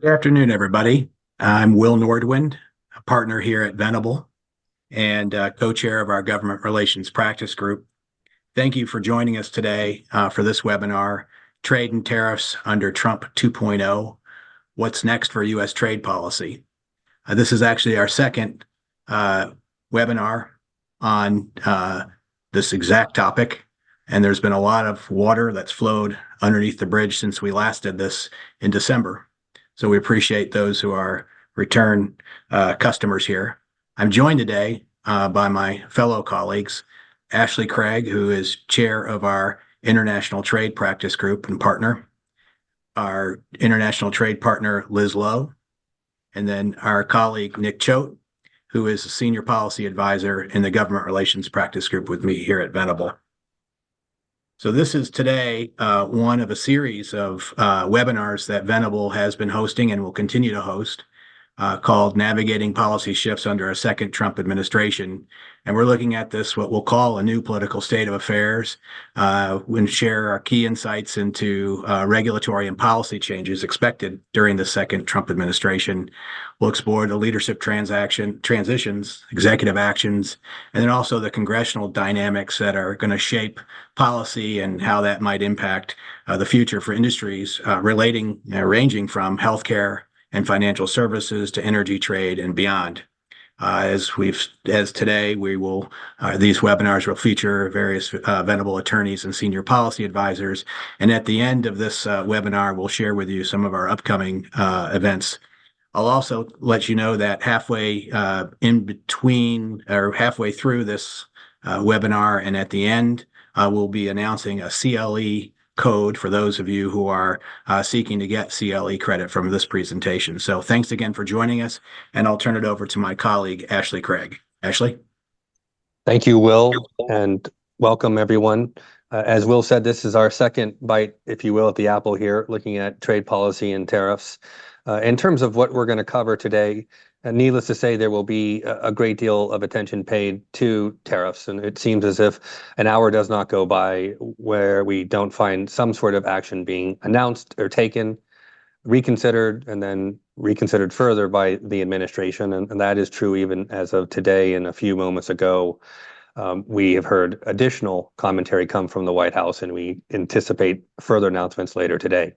Good afternoon, everybody. I'm Will Nordwind, a partner here at Venable and co-chair of our government relations practice group. Thank you for joining us today for this webinar, Trade and Tariffs under Trump 2.0, What's Next for U.S. Trade Policy. This is actually our second webinar on this exact topic, and there's been a lot of water that's flowed underneath the bridge since we last did this in December. So we appreciate those who are return customers here. I'm joined today by my fellow colleagues, Ashley Craig, who is chair of our International Trade Practice Group and partner, our international trade partner, Liz Lowe, and then our colleague, Nick Choate, who is a senior policy advisor in the government relations practice group with me here at Venable. So this is today one of a series of webinars that Venable has been hosting and will continue to host called Navigating Policy Shifts Under a Second Trump Administration. And we're looking at this, what we'll call a new political state of affairs, and share our key insights into regulatory and policy changes expected during the second Trump administration. We'll explore the leadership transitions, executive actions, and then also the congressional dynamics that are going to shape policy and how that might impact the future for industries ranging from healthcare and financial services to energy trade and beyond. As today, these webinars will feature various Venable attorneys and senior policy advisors. And at the end of this webinar, we'll share with you some of our upcoming events. I'll also let you know that halfway through this webinar and at the end, we'll be announcing a CLE code for those of you who are seeking to get CLE credit from this presentation. So thanks again for joining us, and I'll turn it over to my colleague, Ashley Craig. Ashley? Thank you, Will, and welcome everyone. As Will said, this is our second bite, if you will, at the apple here, looking at trade policy and tariffs. In terms of what we're going to cover today, needless to say, there will be a great deal of attention paid to tariffs, and it seems as if an hour does not go by where we don't find some sort of action being announced or taken, reconsidered, and then reconsidered further by the administration, and that is true even as of today. And a few moments ago, we have heard additional commentary come from the White House, and we anticipate further announcements later today.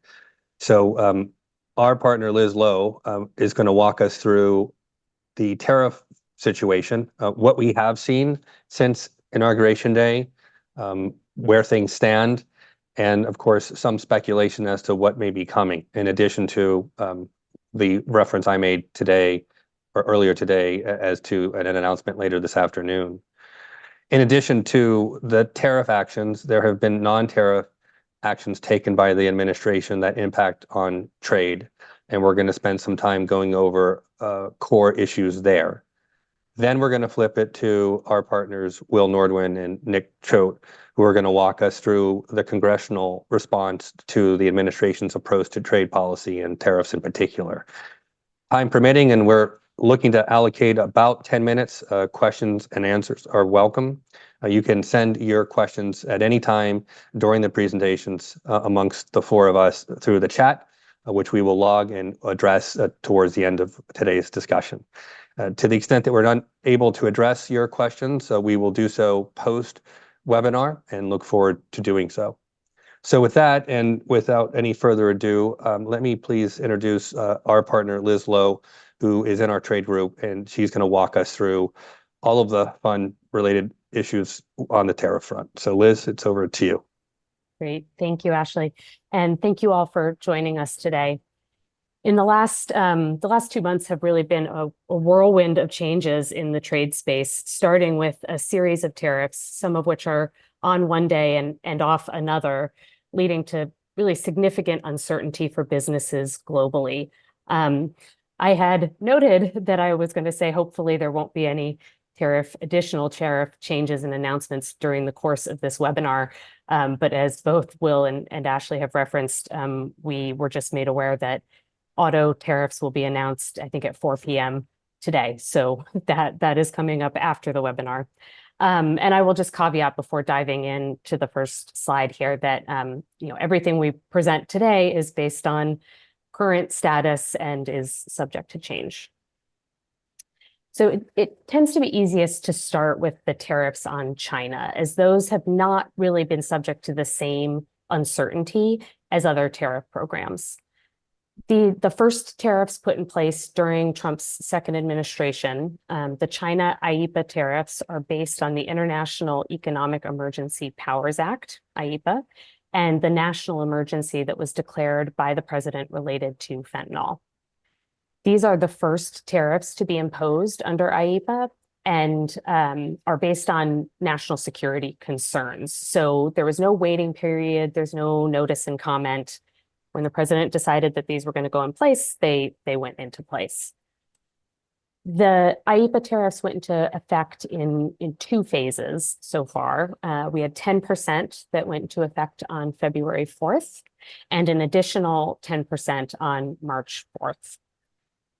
So our partner, Liz Lowe, is going to walk us through the tariff situation, what we have seen since Inauguration Day, where things stand, and of course, some speculation as to what may be coming, in addition to the reference I made today or earlier today as to an announcement later this afternoon. In addition to the tariff actions, there have been non-tariff actions taken by the administration that impact on trade, and we're going to spend some time going over core issues there. Then we're going to flip it to our partners, Will Nordwind and Nick Choate, who are going to walk us through the congressional response to the administration's approach to trade policy and tariffs in particular. Time permitting, and we're looking to allocate about 10 minutes. Questions and answers are welcome. You can send your questions at any time during the presentations amongst the four of us through the chat, which we will log and address towards the end of today's discussion. To the extent that we're not able to address your questions, we will do so post-webinar and look forward to doing so. So with that, and without any further ado, let me please introduce our partner, Liz Lowe, who is in our trade group, and she's going to walk us through all of the fun related issues on the tariff front. So Liz, it's over to you. Great. Thank you, Ashley. And thank you all for joining us today. In the last 2 months have really been a whirlwind of changes in the trade space, starting with a series of tariffs, some of which are on one day and off another, leading to really significant uncertainty for businesses globally. I had noted that I was going to say, hopefully there won't be any additional tariff changes and announcements during the course of this webinar. But as both Will and Ashley have referenced, we were just made aware that auto tariffs will be announced, I think, at 4 p.m. today. So that is coming up after the webinar. And I will just caveat before diving into the first slide here that everything we present today is based on current status and is subject to change. So it tends to be easiest to start with the tariffs on China, as those have not really been subject to the same uncertainty as other tariff programs. The first tariffs put in place during Trump's second administration, the China IEEPA tariffs, are based on the International Economic Emergency Powers Act, IEEPA, and the national emergency that was declared by the president related to fentanyl. These are the first tariffs to be imposed under IEEPA and are based on national security concerns. So there was no waiting period, there's no notice and comment. When the president decided that these were going to go in place, they went into place. The IEEPA tariffs went into effect in two phases so far. We had 10% that went into effect on February 4th and an additional 10% on March 4th.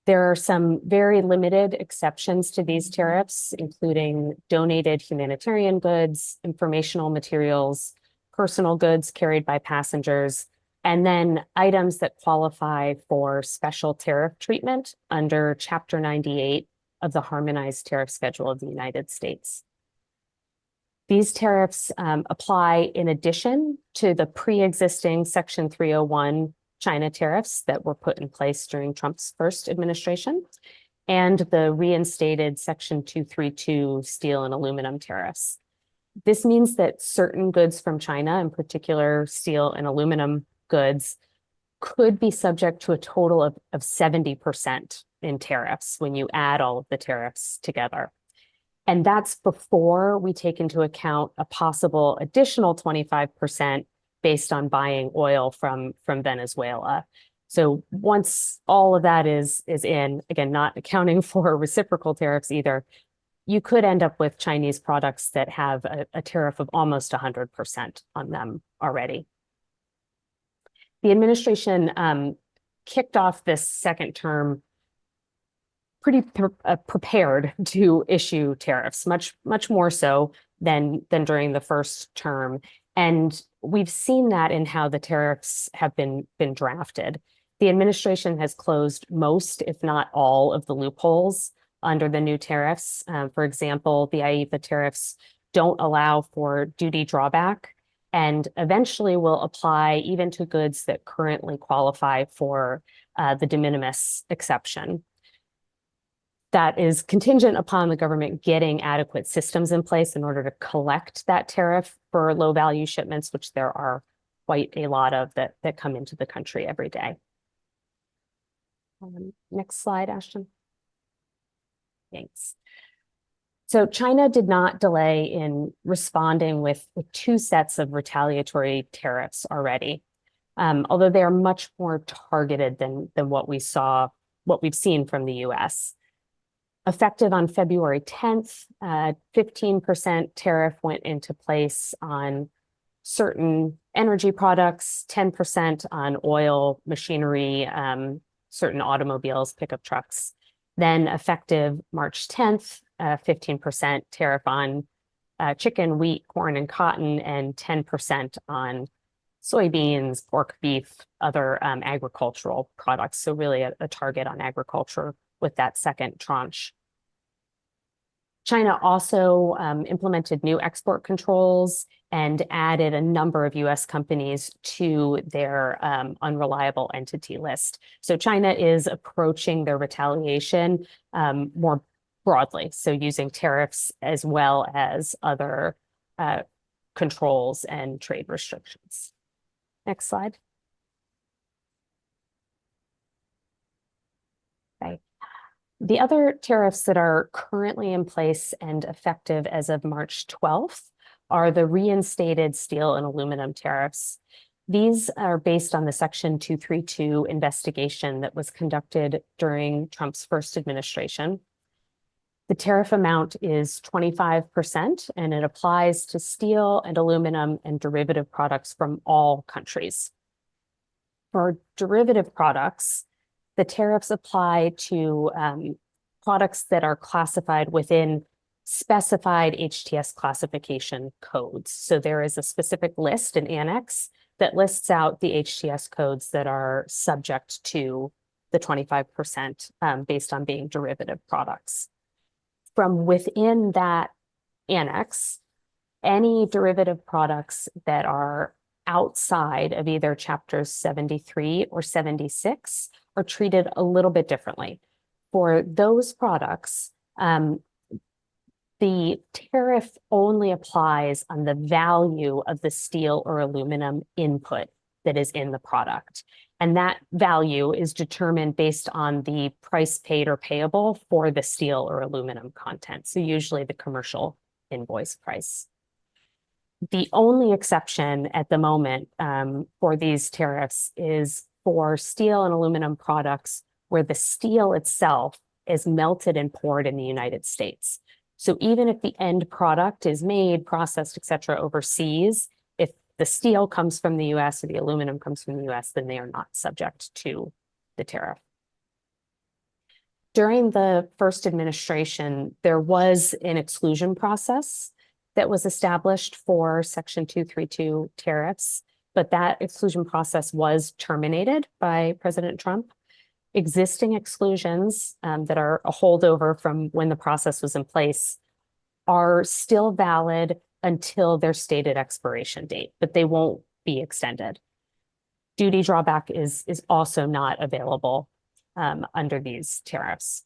There are some very limited exceptions to these tariffs, including donated humanitarian goods, informational materials, personal goods carried by passengers, and then items that qualify for special tariff treatment under Chapter 98 of the Harmonized Tariff Schedule of the United States. These tariffs apply in addition to the pre-existing Section 301 China tariffs that were put in place during Trump's first administration, and the reinstated Section 232 steel and aluminum tariffs. This means that certain goods from China, in particular steel and aluminum goods, could be subject to a total of 70% in tariffs when you add all of the tariffs together. And that's before we take into account a possible additional 25% based on buying oil from Venezuela. So once all of that is in, again, not accounting for reciprocal tariffs either, you could end up with Chinese products that have a tariff of almost 100% on them already. The administration kicked off this second term pretty prepared to issue tariffs, much more so than during the first term. And we've seen that in how the tariffs have been drafted. The administration has closed most, if not all, of the loopholes under the new tariffs. For example, the IEEPA tariffs don't allow for duty drawback and eventually will apply even to goods that currently qualify for the de minimis exception. That is contingent upon the government getting adequate systems in place in order to collect that tariff for low value shipments, which there are quite a lot of that come into the country every day. Next slide, Ashton. Thanks. So China did not delay in responding with two sets of retaliatory tariffs already, although they are much more targeted than what we've seen from the US. Effective on February 10th, 15% tariff went into place on certain energy products, 10% on oil, machinery, certain automobiles, pickup trucks. Then effective March 10th, 15% tariff on chicken, wheat, corn, and cotton, and 10% on soybeans, pork, beef, other agricultural products. So really a target on agriculture with that second tranche. China also implemented new export controls and added a number of US companies to their unreliable entity list. So China is approaching their retaliation more broadly, so using tariffs as well as other controls and trade restrictions. Next slide. Okay. The other tariffs that are currently in place and effective as of March 12th are the reinstated steel and aluminum tariffs. These are based on the Section 232 investigation that was conducted during Trump's first administration. The tariff amount is 25%, and it applies to steel and aluminum and derivative products from all countries. For derivative products, the tariffs apply to products that are classified within specified HTS classification codes. So there is a specific list, an annex, that lists out the HTS codes that are subject to the 25% based on being derivative products. From within that annex, any derivative products that are outside of either chapters 73 or 76 are treated a little bit differently. For those products, the tariff only applies on the value of the steel or aluminum input that is in the product. And that value is determined based on the price paid or payable for the steel or aluminum content. So usually the commercial invoice price. The only exception at the moment for these tariffs is for steel and aluminum products where the steel itself is melted and poured in the United States. So even if the end product is made, processed, et cetera, overseas, if the steel comes from the US or the aluminum comes from the US, then they are not subject to the tariff. During the first administration, there was an exclusion process that was established for Section 232 tariffs, but that exclusion process was terminated by President Trump. Existing exclusions that are a holdover from when the process was in place are still valid until their stated expiration date, but they won't be extended. Duty drawback is also not available under these tariffs.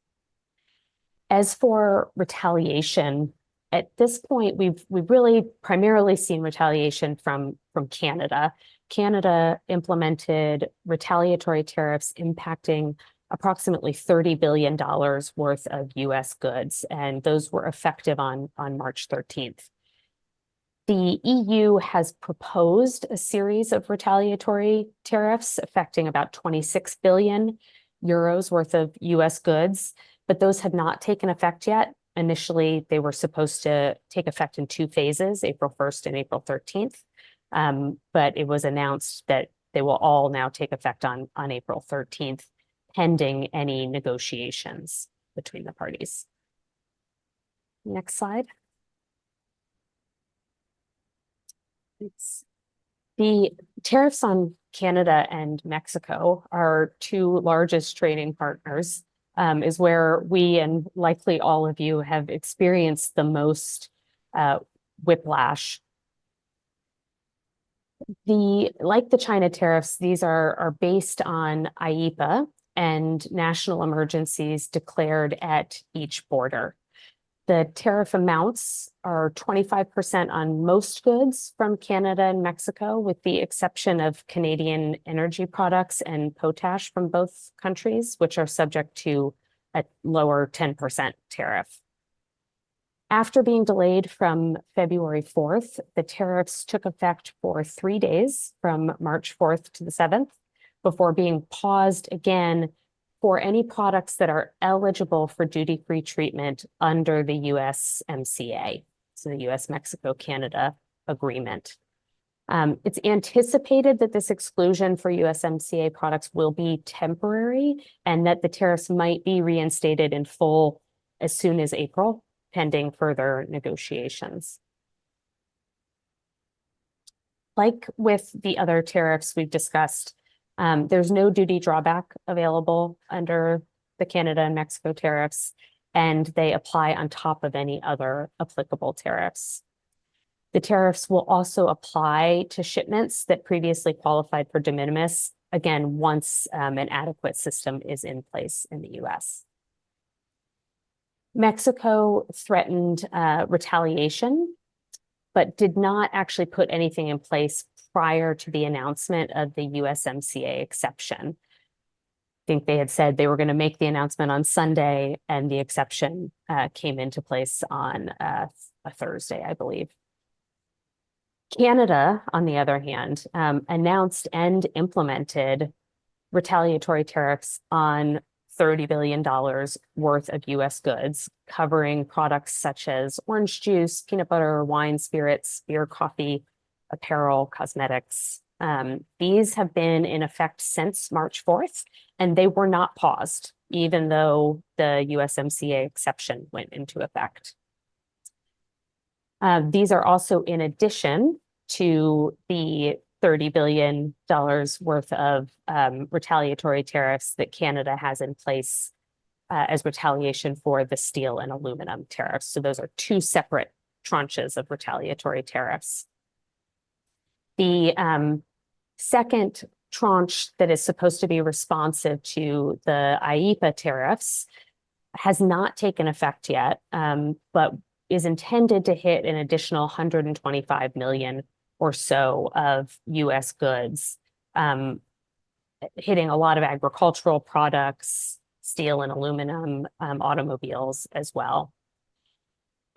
As for retaliation, at this point, we've really primarily seen retaliation from Canada. Canada implemented retaliatory tariffs impacting approximately $30 billion worth of US goods, and those were effective on March 13th. The EU has proposed a series of retaliatory tariffs affecting about 26 billion euros worth of US goods, but those have not taken effect yet. Initially, they were supposed to take effect in 2 phases, April 1st and April 13th. But it was announced that they will all now take effect on April 13th, pending any negotiations between the parties. Next slide. The tariffs on Canada and Mexico, our 2 largest trading partners, is where we and likely all of you have experienced the most whiplash. Like the China tariffs, these are based on IEEPA and national emergencies declared at each border. The tariff amounts are 25% on most goods from Canada and Mexico, with the exception of Canadian energy products and potash from both countries, which are subject to a lower 10% tariff. After being delayed from February 4th, the tariffs took effect for 3 days from March 4th to the 7th, before being paused again for any products that are eligible for duty-free treatment under the USMCA, so the US-Mexico-Canada agreement. It's anticipated that this exclusion for USMCA products will be temporary and that the tariffs might be reinstated in full as soon as April, pending further negotiations. Like with the other tariffs we've discussed, there's no duty drawback available under the Canada and Mexico tariffs, and they apply on top of any other applicable tariffs. The tariffs will also apply to shipments that previously qualified for de minimis, again, once an adequate system is in place in the US. Mexico threatened retaliation, but did not actually put anything in place prior to the announcement of the USMCA exception. I think they had said they were going to make the announcement on Sunday, and the exception came into place on a Thursday, I believe. Canada, on the other hand, announced and implemented retaliatory tariffs on $30 billion worth of US goods, covering products such as orange juice, peanut butter, wine, spirits, beer, coffee, apparel, cosmetics. These have been in effect since March 4th, and they were not paused, even though the USMCA exception went into effect. These are also in addition to the $30 billion worth of retaliatory tariffs that Canada has in place as retaliation for the steel and aluminum tariffs. So those are two separate tranches of retaliatory tariffs. The second tranche that is supposed to be responsive to the IEEPA tariffs has not taken effect yet, but is intended to hit an additional 125 million or so of US goods, hitting a lot of agricultural products, steel and aluminum, automobiles as well.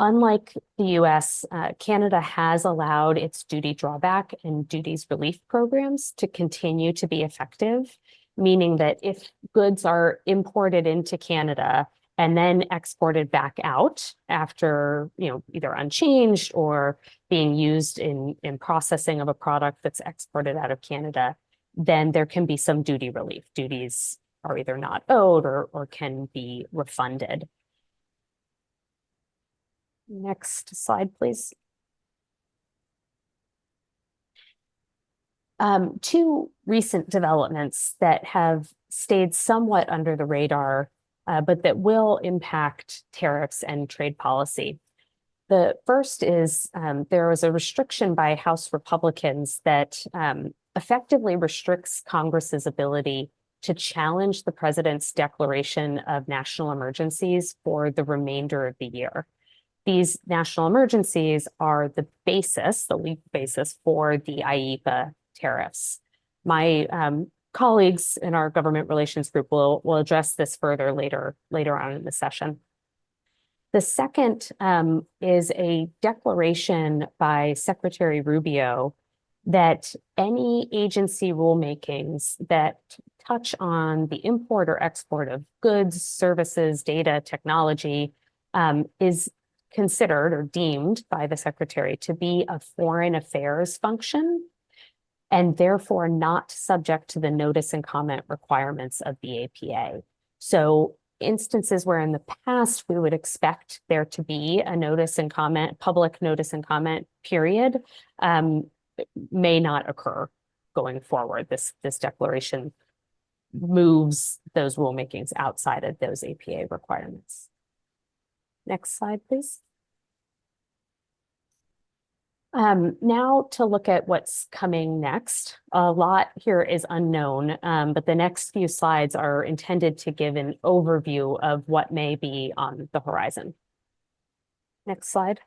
Unlike the US, Canada has allowed its duty drawback and duties relief programs to continue to be effective, meaning that if goods are imported into Canada and then exported back out after, either unchanged or being used in processing of a product that's exported out of Canada, then there can be some duty relief. Duties are either not owed or can be refunded. Next slide, please. Two recent developments that have stayed somewhat under the radar, but that will impact tariffs and trade policy. The first is there was a restriction by House Republicans that effectively restricts Congress's ability to challenge the president's declaration of national emergencies for the remainder of the year. These national emergencies are the basis, the legal basis for the IEEPA tariffs. My colleagues in our government relations group will address this further later on in the session. The second is a declaration by Secretary Rubio that any agency rulemakings that touch on the import or export of goods, services, data, technology is considered or deemed by the Secretary to be a foreign affairs function and therefore not subject to the notice and comment requirements of the APA. So instances where in the past we would expect there to be a notice and comment, public notice and comment period, may not occur going forward. This declaration moves those rulemakings outside of those APA requirements. Next slide, please. Now to look at what's coming next. A lot here is unknown, but the next few slides are intended to give an overview of what may be on the horizon. Next slide.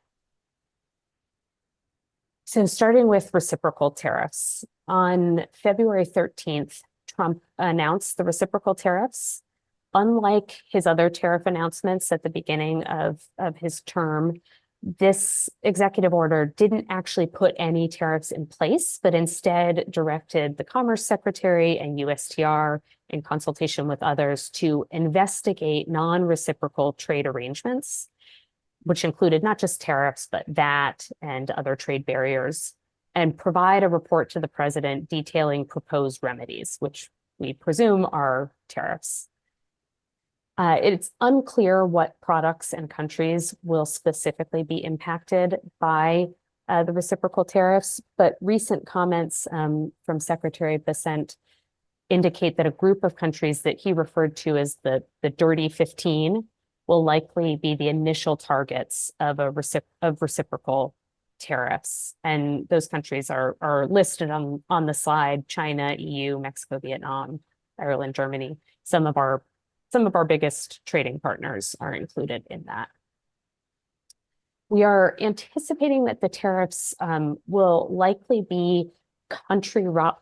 So starting with reciprocal tariffs. On February 13th, Trump announced the reciprocal tariffs. Unlike his other tariff announcements at the beginning of his term, this executive order didn't actually put any tariffs in place, but instead directed the Commerce Secretary and USTR in consultation with others to investigate non-reciprocal trade arrangements, which included not just tariffs, but VAT and other trade barriers, and provide a report to the president detailing proposed remedies, which we presume are tariffs. It's unclear what products and countries will specifically be impacted by the reciprocal tariffs, but recent comments from Secretary Bessent indicate that a group of countries that he referred to as the Dirty 15 will likely be the initial targets of reciprocal tariffs. And those countries are listed on the slide: China, EU, Mexico, Vietnam, Ireland, Germany. Some of our biggest trading partners are included in that. We are anticipating that the tariffs will likely be countrywide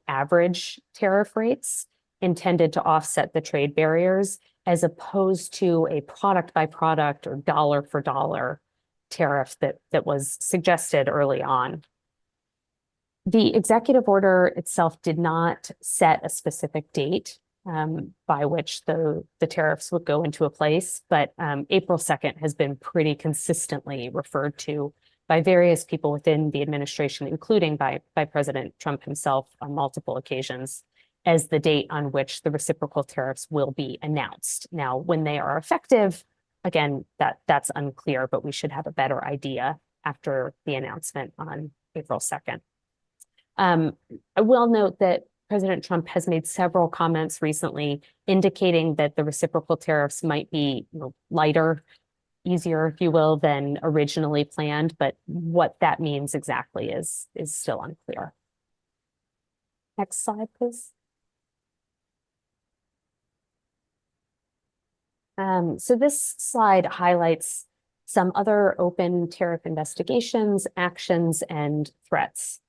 average tariff rates intended to offset the trade barriers, as opposed to a product by product or dollar for dollar tariff that was suggested early on. The executive order itself did not set a specific date by which the tariffs would go into place, but April 2nd has been pretty consistently referred to by various people within the administration, including by President Trump himself on multiple occasions, as the date on which the reciprocal tariffs will be announced. Now, when they are effective, again, that's unclear, but we should have a better idea after the announcement on April 2nd. I will note that President Trump has made several comments recently indicating that the reciprocal tariffs might be, lighter, easier, if you will, than originally planned, but what that means exactly is still unclear. Next slide, please. So this slide highlights some other open tariff investigations, actions, and threats.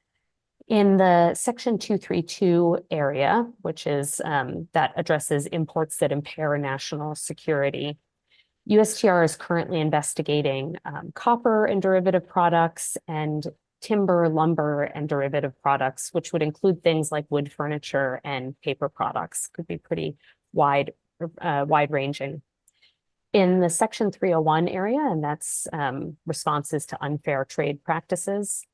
In the Section 232 area, which is that addresses imports that impair national security, USTR is currently investigating copper and derivative products and timber, lumber, and derivative products, which would include things like wood furniture and paper products. Could be pretty wide-ranging. In the Section 301 area, and that's responses to unfair trade practices,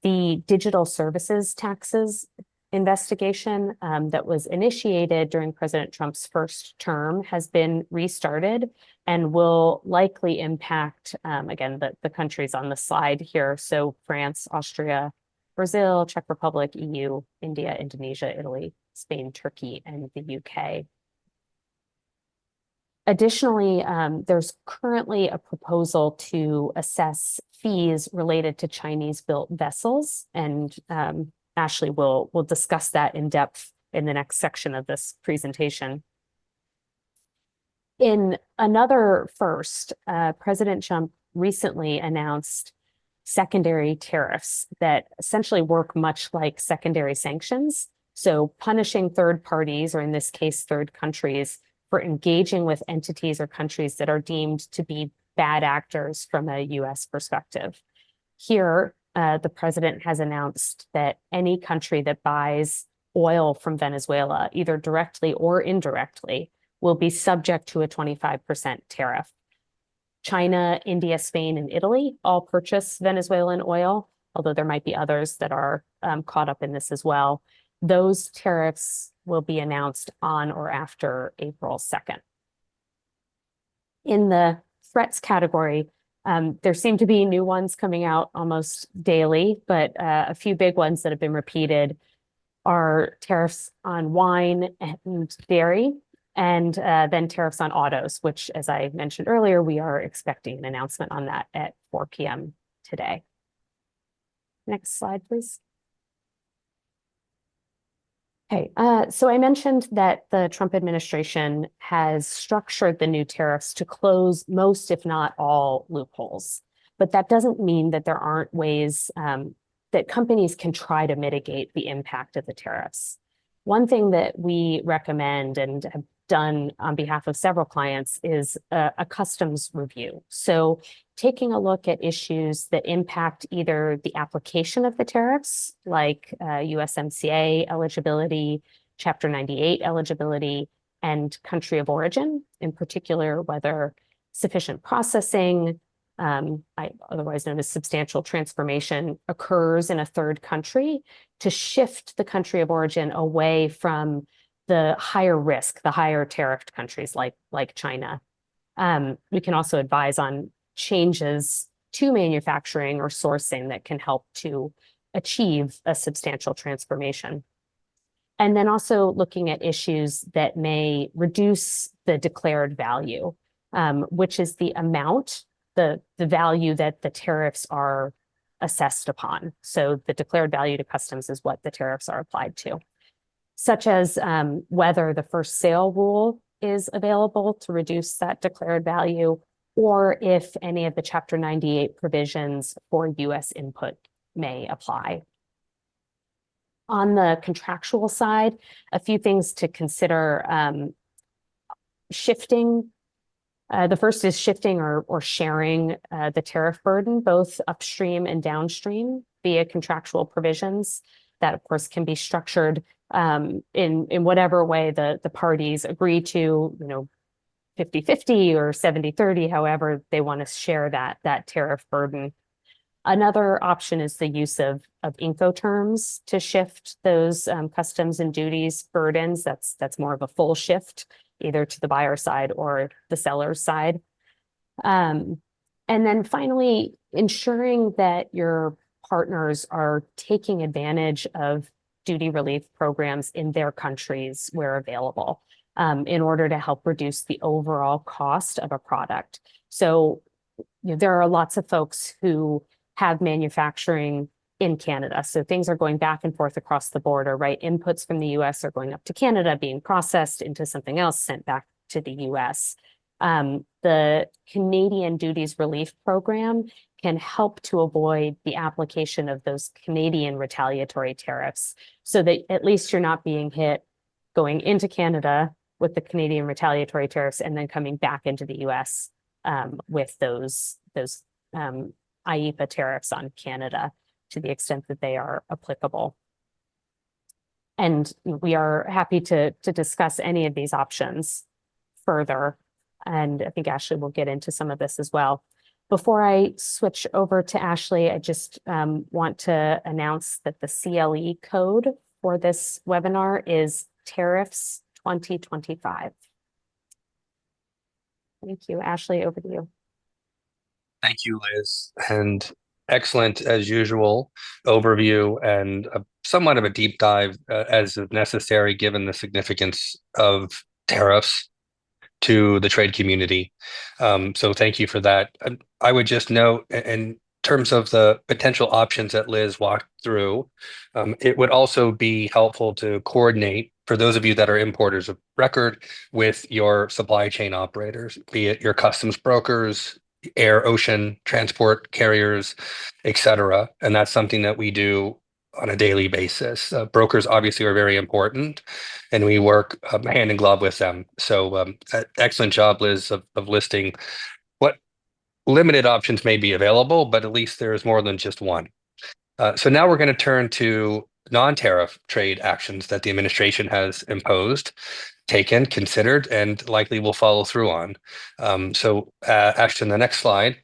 the digital services taxes investigation that was initiated during President Trump's first term has been restarted and will likely impact, again, the countries on the slide here. So France, Austria, Brazil, Czech Republic, EU, India, Indonesia, Italy, Spain, Turkey, and the UK. Additionally, there's currently a proposal to assess fees related to Chinese-built vessels, and Ashley will discuss that in depth in the next section of this presentation. In another first, President Trump recently announced secondary tariffs that essentially work much like secondary sanctions, so punishing third parties, or in this case, third countries, for engaging with entities or countries that are deemed to be bad actors from a US perspective. Here, the president has announced that any country that buys oil from Venezuela, either directly or indirectly, will be subject to a 25% tariff. China, India, Spain, and Italy all purchase Venezuelan oil, although there might be others that are caught up in this as well. Those tariffs will be announced on or after April 2nd. In the threats category, there seem to be new ones coming out almost daily, but a few big ones that have been repeated are tariffs on wine and dairy, and then tariffs on autos, which, as I mentioned earlier, we are expecting an announcement on that at 4 p.m. today. Next slide, please. Okay, so I mentioned that the Trump administration has structured the new tariffs to close most, if not all, loopholes. But that doesn't mean that there aren't ways that companies can try to mitigate the impact of the tariffs. One thing that we recommend and have done on behalf of several clients is a customs review. So taking a look at issues that impact either the application of the tariffs, like USMCA eligibility, Chapter 98 eligibility, and country of origin, in particular, whether sufficient processing, otherwise known as substantial transformation, occurs in a third country to shift the country of origin away from the higher risk, the higher tariffed countries like China. We can also advise on changes to manufacturing or sourcing that can help to achieve a substantial transformation. And then also looking at issues that may reduce the declared value, which is the amount, the value that the tariffs are assessed upon. So the declared value to customs is what the tariffs are applied to, such as whether the first sale rule is available to reduce that declared value, or if any of the Chapter 98 provisions for US input may apply. On the contractual side, a few things to consider: shifting. The first is shifting or sharing the tariff burden, both upstream and downstream, via contractual provisions. That, of course, can be structured in whatever way the parties agree to, 50-50 or 70-30, however they want to share that tariff burden. Another option is the use of Incoterms to shift those customs and duties burdens. That's more of a full shift, either to the buyer side or the seller's side. And then finally, ensuring that your partners are taking advantage of duty relief programs in their countries where available, in order to help reduce the overall cost of a product. So, there are lots of folks who have manufacturing in Canada. So things are going back and forth across the border, right? Inputs from the US are going up to Canada, being processed into something else, sent back to the US. The Canadian Duties Relief Program can help to avoid the application of those Canadian retaliatory tariffs, so that at least you're not being hit going into Canada with the Canadian retaliatory tariffs and then coming back into the US with those IEEPA tariffs on Canada, to the extent that they are applicable. And we are happy to discuss any of these options further. And I think Ashley will get into some of this as well. Before I switch over to Ashley, I just want to announce that the CLE code for this webinar is Tariffs 2025. Thank you. Ashley, over to you. Thank you, Liz. And excellent, as usual, overview and somewhat of a deep dive as necessary, given the significance of tariffs to the trade community. So thank you for that. I would just note, in terms of the potential options that Liz walked through, it would also be helpful to coordinate, for those of you that are importers of record, with your supply chain operators, be it your customs brokers, air, ocean, transport carriers, et cetera. And that's something that we do on a daily basis. Brokers obviously are very important, and we work hand in glove with them. So excellent job, Liz, of listing what limited options may be available, but at least there's more than just one. So now we're going to turn to non-tariff trade actions that the administration has imposed, taken, considered, and likely will follow through on. So Ashton, the next slide.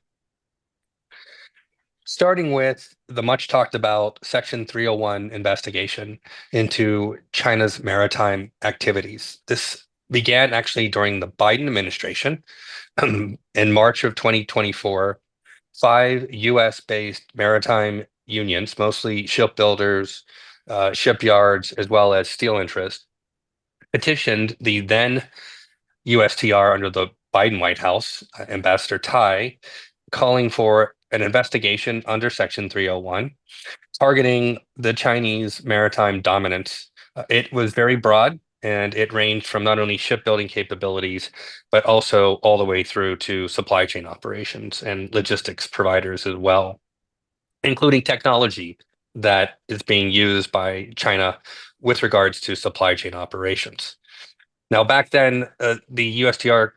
Starting with the much talked about Section 301 investigation into China's maritime activities. This began actually during the Biden administration. In March of 2024, 5 US-based maritime unions, mostly shipbuilders, shipyards, as well as steel interests, petitioned the then USTR under the Biden White House, Ambassador Tai, calling for an investigation under Section 301, targeting the Chinese maritime dominance. It was very broad, and it ranged from not only shipbuilding capabilities, but also all the way through to supply chain operations and logistics providers as well, including technology that is being used by China with regards to supply chain operations. Now, back then, the USTR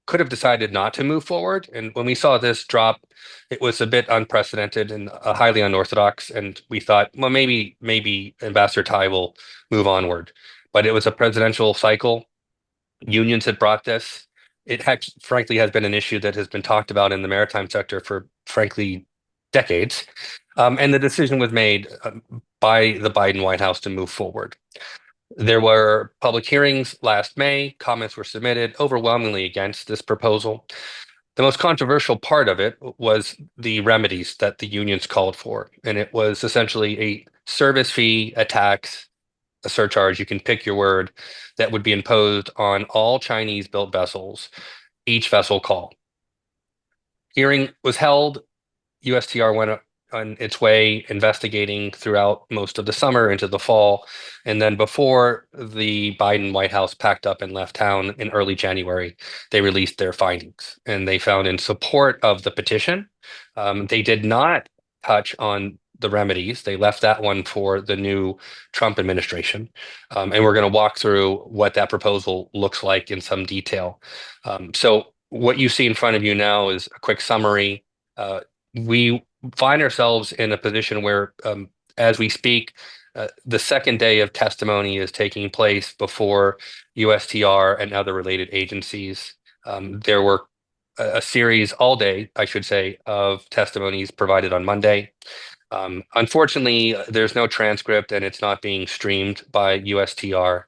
could have decided not to move forward. And when we saw this drop, it was a bit unprecedented and highly unorthodox. And we thought, well, maybe Ambassador Tai will move onward. But it was a presidential cycle. Unions had brought this. It frankly has been an issue that has been talked about in the maritime sector for, frankly, decades. And the decision was made by the Biden White House to move forward. There were public hearings last May. Comments were submitted overwhelmingly against this proposal. The most controversial part of it was the remedies that the unions called for. And it was essentially a service fee, a tax, a surcharge, you can pick your word, that would be imposed on all Chinese-built vessels, each vessel call. Hearing was held. USTR went on its way investigating throughout most of the summer into the fall. And then before the Biden White House packed up and left town in early January, they released their findings. And they found in support of the petition, they did not touch on the remedies. They left that one for the new Trump administration. And we're going to walk through what that proposal looks like in some detail. So what you see in front of you now is a quick summary. We find ourselves in a position where, as we speak, the second day of testimony is taking place before USTR and other related agencies. There were a series all day, I should say, of testimonies provided on Monday. Unfortunately, there's no transcript and it's not being streamed by USTR.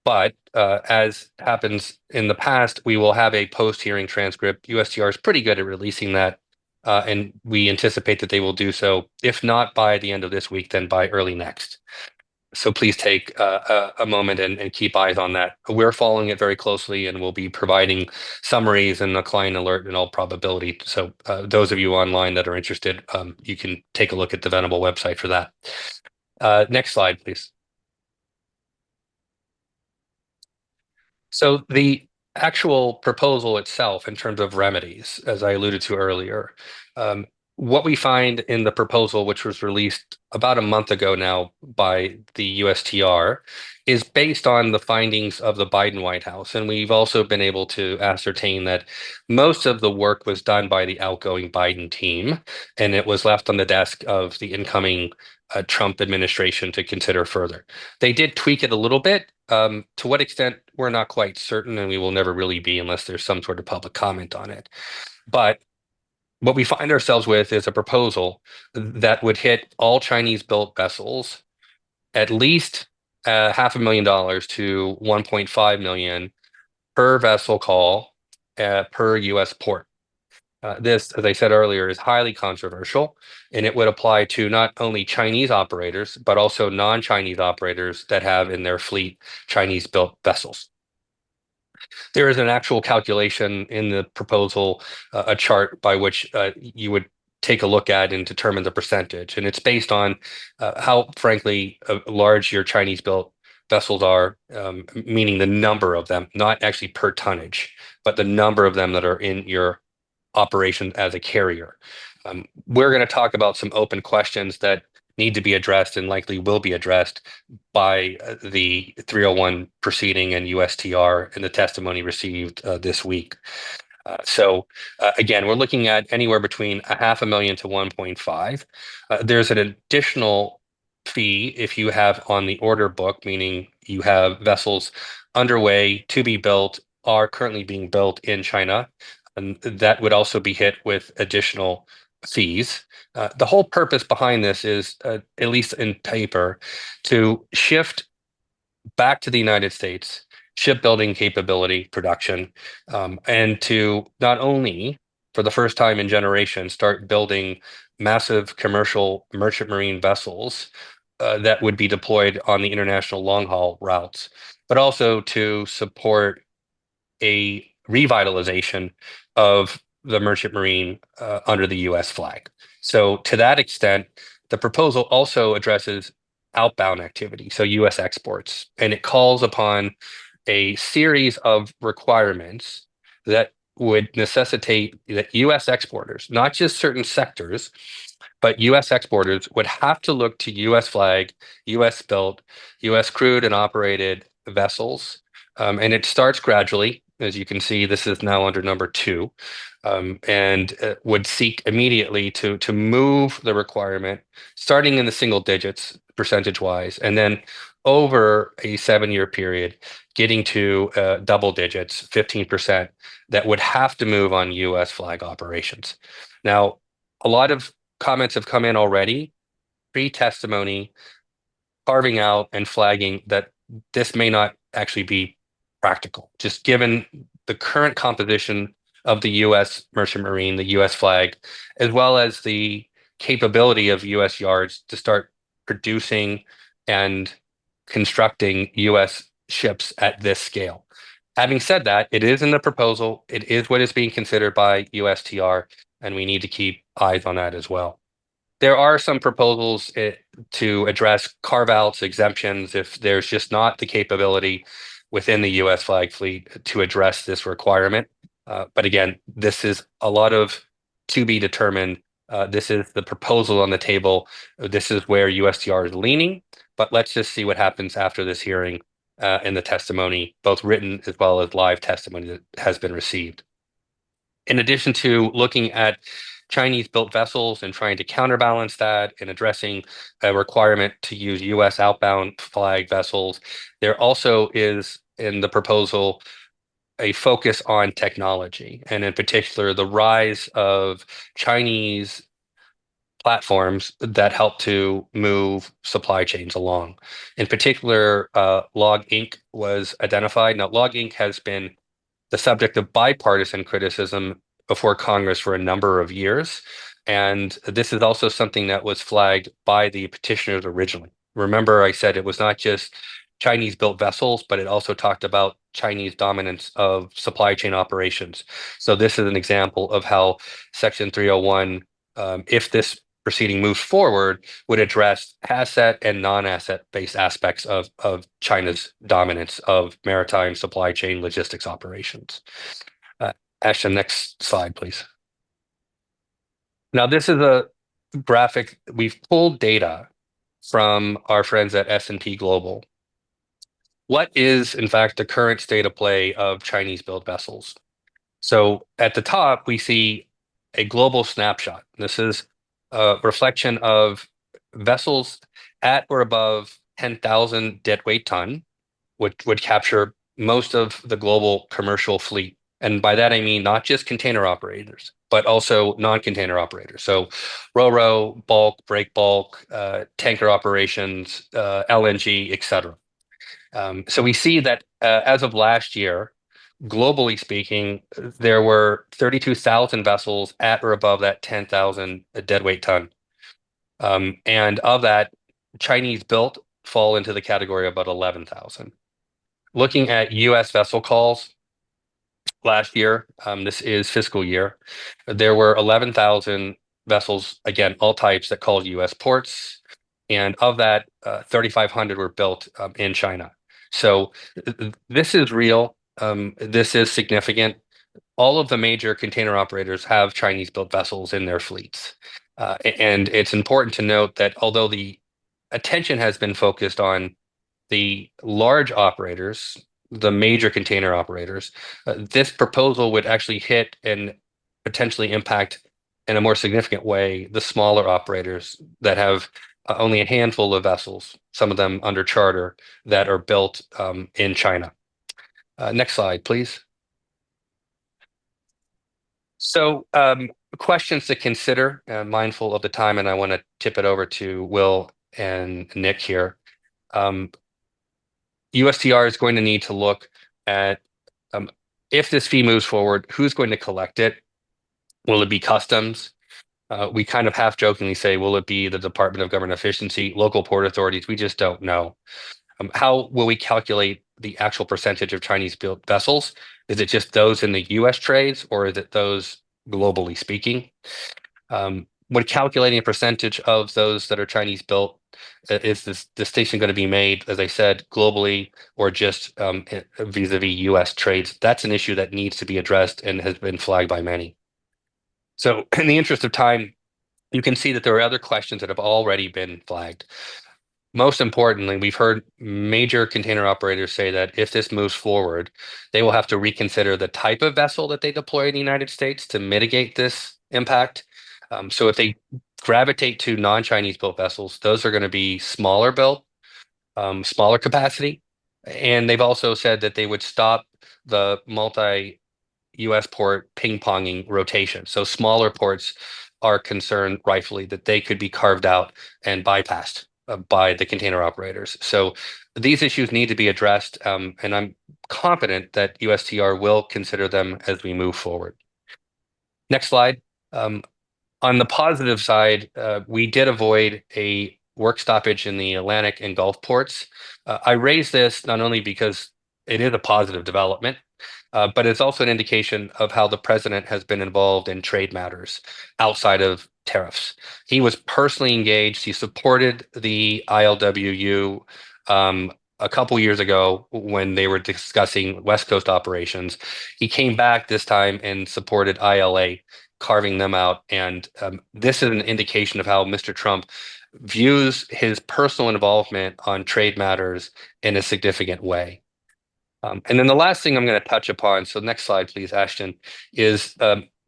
But as happens in the past, we will have a post-hearing transcript. USTR is pretty good at releasing that and we anticipate that they will do so, if not by the end of this week, then by early next. So please take a moment and keep eyes on that. We're following it very closely, and we'll be providing summaries and a client alert in all probability. So those of you online that are interested, you can take a look at the Venable website for that. Next slide, please. So the actual proposal itself, in terms of remedies, as I alluded to earlier, what we find in the proposal, which was released about a month ago now by the USTR, is based on the findings of the Biden White House. And we've also been able to ascertain that most of the work was done by the outgoing Biden team, and it was left on the desk of the incoming Trump administration to consider further. They did tweak it a little bit. To what extent, we're not quite certain, and we will never really be unless there's some sort of public comment on it. But what we find ourselves with is a proposal that would hit all Chinese-built vessels at least $500,000 to 1.5 million per vessel call per U.S. port. This, as I said earlier, is highly controversial, and it would apply to not only Chinese operators, but also non-Chinese operators that have in their fleet Chinese-built vessels. There is an actual calculation in the proposal, a chart by which you would take a look at and determine the percentage. And it's based on how, frankly, large your Chinese-built vessels are, meaning the number of them, not actually per tonnage, but the number of them that are in your operation as a carrier. We're going to talk about some open questions that need to be addressed and likely will be addressed by the 301 proceeding and USTR and the testimony received this week. Again, we're looking at anywhere between $500,000 to 1.5. There's an additional fee if you have on the order book, meaning you have vessels underway to be built, are currently being built in China, and that would also be hit with additional fees. The whole purpose behind this is, at least in paper, to shift back to the United States shipbuilding capability production, and to not only, for the first time in generations, start building massive commercial merchant marine vessels that would be deployed on the international long haul routes, but also to support a revitalization of the merchant marine under the US flag. So to that extent, the proposal also addresses outbound activity, so US exports, and it calls upon a series of requirements that would necessitate that US exporters, not just certain sectors, but US exporters would have to look to US flag, US built, US crewed and operated vessels. And it starts gradually. As you can see, this is now under number 2, and would seek immediately to move the requirement, starting in the single digits percentage-wise, and then over a 7-year period, getting to double digits, 15%, that would have to move on US flag operations. Now, a lot of comments have come in already, pre-testimony, carving out and flagging that this may not actually be practical, just given the current composition of the US merchant marine, the US flag, as well as the capability of US yards to start producing and constructing US ships at this scale. Having said that, it is in the proposal, it is what is being considered by USTR, and we need to keep eyes on that as well. There are some proposals to address carve-outs, exemptions, if there's just not the capability within the US flag fleet to address this requirement. But again, this is a lot of to be determined. This is the proposal on the table. This is where USTR is leaning, but let's just see what happens after this hearing and the testimony, both written as well as live testimony that has been received. In addition to looking at Chinese-built vessels and trying to counterbalance that and addressing a requirement to use US outbound flag vessels, there also is in the proposal a focus on technology, and in particular, the rise of Chinese platforms that help to move supply chains along. In particular, Log Inc. was identified. Now, Log Inc. has been the subject of bipartisan criticism before Congress for a number of years. And this is also something that was flagged by the petitioners originally. Remember, I said it was not just Chinese-built vessels, but it also talked about Chinese dominance of supply chain operations. So this is an example of how Section 301, if this proceeding moves forward, would address asset and non-asset based aspects of China's dominance of maritime supply chain logistics operations. Ashton, next slide, please. Now, this is a graphic. We've pulled data from our friends at S&P Global. What is, in fact, the current state of play of Chinese-built vessels? So at the top, we see a global snapshot. This is a reflection of vessels at or above 10,000 deadweight ton, which would capture most of the global commercial fleet. And by that, I mean not just container operators, but also non-container operators. So ro-ro, bulk, break bulk, tanker operations, LNG, et cetera. So we see that as of last year, globally speaking, there were 32,000 vessels at or above that 10,000 deadweight ton. And of that, Chinese built fall into the category of about 11,000. Looking at US vessel calls last year, this is fiscal year, there were 11,000 vessels, again, all types that called US ports. And of that, 3,500 were built in China. So this is real. This is significant. All of the major container operators have Chinese-built vessels in their fleets. And it's important to note that although the attention has been focused on the large operators, the major container operators, this proposal would actually hit and potentially impact in a more significant way the smaller operators that have only a handful of vessels, some of them under charter, that are built in China. Next slide, please. So questions to consider, mindful of the time, and I want to tip it over to Will and Nick here. USTR is going to need to look at if this fee moves forward, who's going to collect it? Will it be customs? We kind of half jokingly say, will it be the Department of Government Efficiency, local port authorities? We just don't know. How will we calculate the actual percentage of Chinese-built vessels? Is it just those in the US trades, or is it those globally speaking? When calculating a percentage of those that are Chinese-built, is this distinction going to be made, as I said, globally or just vis-a-vis US trades? That's an issue that needs to be addressed and has been flagged by many. So in the interest of time, you can see that there are other questions that have already been flagged. Most importantly, we've heard major container operators say that if this moves forward, they will have to reconsider the type of vessel that they deploy in the United States to mitigate this impact. So if they gravitate to non-Chinese built vessels, those are going to be smaller built, smaller capacity. And they've also said that they would stop the multi-US port ping-ponging rotation. So smaller ports are concerned rightfully that they could be carved out and bypassed by the container operators. So these issues need to be addressed, and I'm confident that USTR will consider them as we move forward. Next slide. On the positive side, we did avoid a work stoppage in the Atlantic and Gulf ports. I raise this not only because it is a positive development, but it's also an indication of how the president has been involved in trade matters outside of tariffs. He was personally engaged. He supported the ILWU a couple years ago when they were discussing West Coast operations. He came back this time and supported ILA, carving them out. And this is an indication of how Mr. Trump views his personal involvement on trade matters in a significant way. And then the last thing I'm going to touch upon, so next slide, please, Ashton, is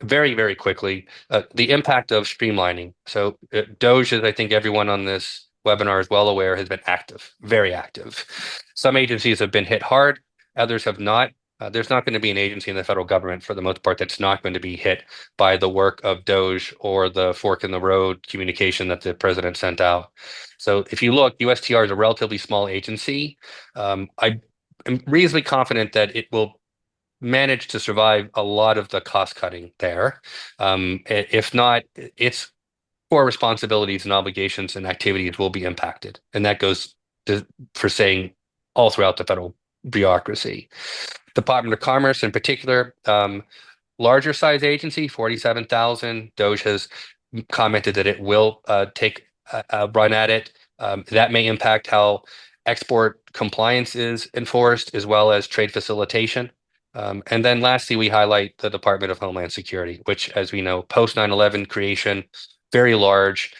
very, very quickly, the impact of streamlining. So DOGE, as I think everyone on this webinar is well aware, has been active, very active. Some agencies have been hit hard, others have not. There's not going to be an agency in the federal government, for the most part, that's not going to be hit by the work of DOGE or the fork in the road communication that the president sent out. So if you look, USTR is a relatively small agency. I'm reasonably confident that it will managed to survive a lot of the cost cutting there. If not, its core responsibilities and obligations and activities will be impacted. And that goes for saying all throughout the federal bureaucracy. Department of Commerce in particular, larger size agency, 47,000. DOJ has commented that it will take a run at it. That may impact how export compliance is enforced, as well as trade facilitation. And then lastly, we highlight the Department of Homeland Security, which, as we know, post 9/11 creation, very large.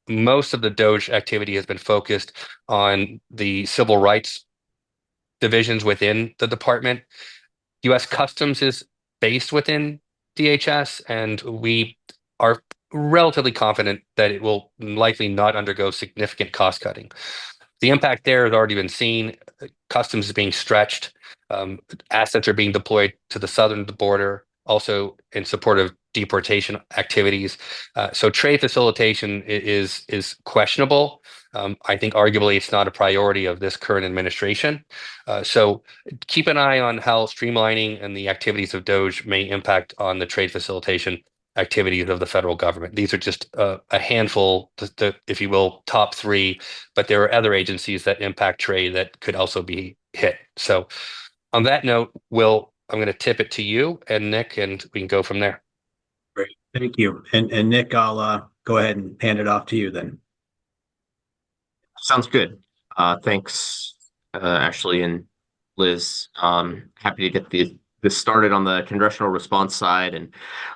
Most of the DOJ activity has been focused on the civil rights divisions within the department. U.S. Customs is based within DHS, and we are relatively confident that it will likely not undergo significant cost cutting. The impact there has already been seen. Customs is being stretched. Assets are being deployed to the southern border, also in support of deportation activities. So trade facilitation is questionable. I think arguably it's not a priority of this current administration. So keep an eye on how streamlining and the activities of DOJ may impact on the trade facilitation activities of the federal government. These are just a handful, if you will, top three, but there are other agencies that impact trade that could also be hit. So on that note, Will, I'm going to tip it to you and Nick, and we can go from there. Great. Thank you. And Nick, I'll go ahead and hand it off to you then. Sounds good. Thanks, Ashley and Liz. Happy to get this started on the congressional response side and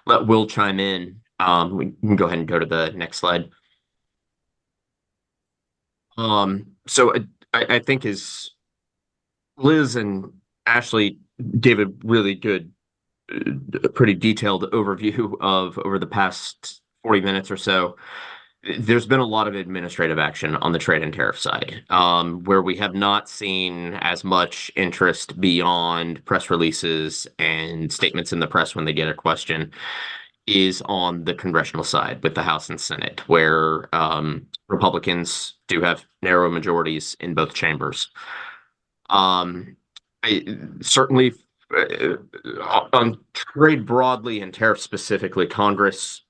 let Will chime in. We can go ahead and go to the next slide. So I think as Liz and Ashley gave a really good, pretty detailed overview of over the past 40 minutes or so, there's been a lot of administrative action on the trade and tariff side, where we have not seen as much interest beyond press releases and statements in the press when they get a question, is on the congressional side with the House and Senate, where Republicans do have narrow majorities in both chambers. Certainly, on trade broadly and tariff specifically, Congress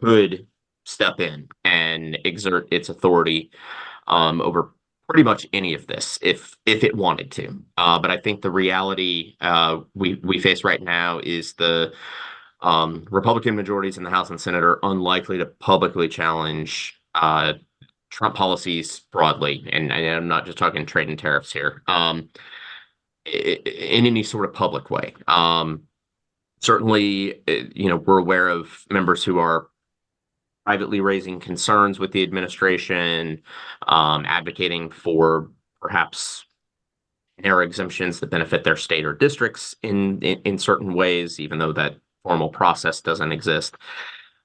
could step in and exert its authority over pretty much any of this if it wanted to. But I think the reality we face right now is the Republican majorities in the House and Senate are unlikely to publicly challenge Trump policies broadly, and I'm not just talking trade and tariffs here, in any sort of public way. Certainly, we're aware of members who are privately raising concerns with the administration, advocating for perhaps narrow exemptions that benefit their state or districts in certain ways, even though that formal process doesn't exist.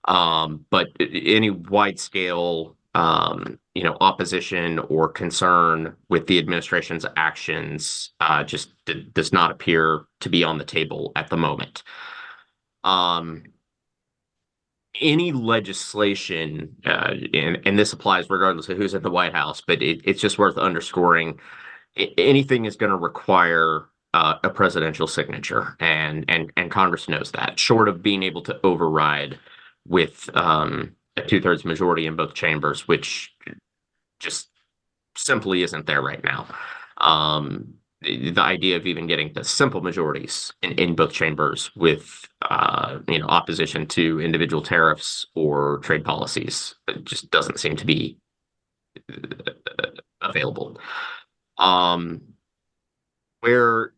But any wide scale, opposition or concern with the administration's actions just does not appear to be on the table at the moment. Any legislation, and this applies regardless of who's at the White House, but it's just worth underscoring, anything is going to require a presidential signature, and Congress knows that, short of being able to override with a 2/3 majority in both chambers, which just simply isn't there right now. The idea of even getting to simple majorities in both chambers with opposition to individual tariffs or trade policies, it just doesn't seem to be available. Where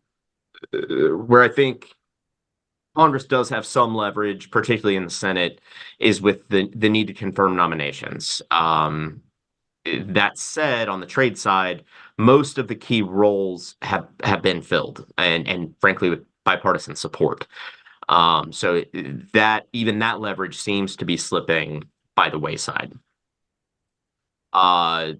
I think Congress does have some leverage, particularly in the Senate, is with the need to confirm nominations. That said, on the trade side, most of the key roles have been filled, and frankly, with bipartisan support. So even that leverage seems to be slipping by the wayside. I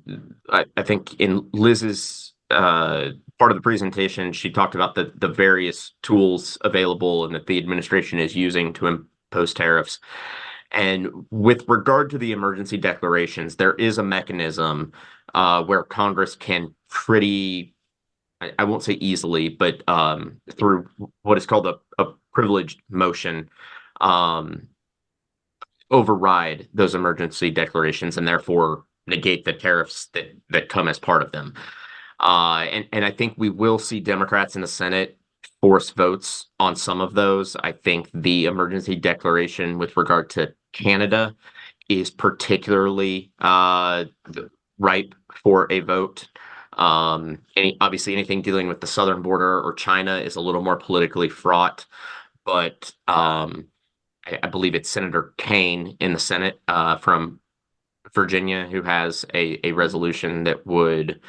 think in Liz's part of the presentation, she talked about the various tools available and that the administration is using to impose tariffs. And with regard to the emergency declarations, there is a mechanism where Congress can pretty I won't say easily, but through what is called a privileged motion, um, override those emergency declarations and therefore negate the tariffs that come as part of them. And I think we will see Democrats in the Senate force votes on some of those. I think the emergency declaration with regard to Canada is particularly ripe for a vote. Obviously, anything dealing with the southern border or China is a little more politically fraught, but I believe it's Senator Kane in the Senate from Virginia who has a resolution that would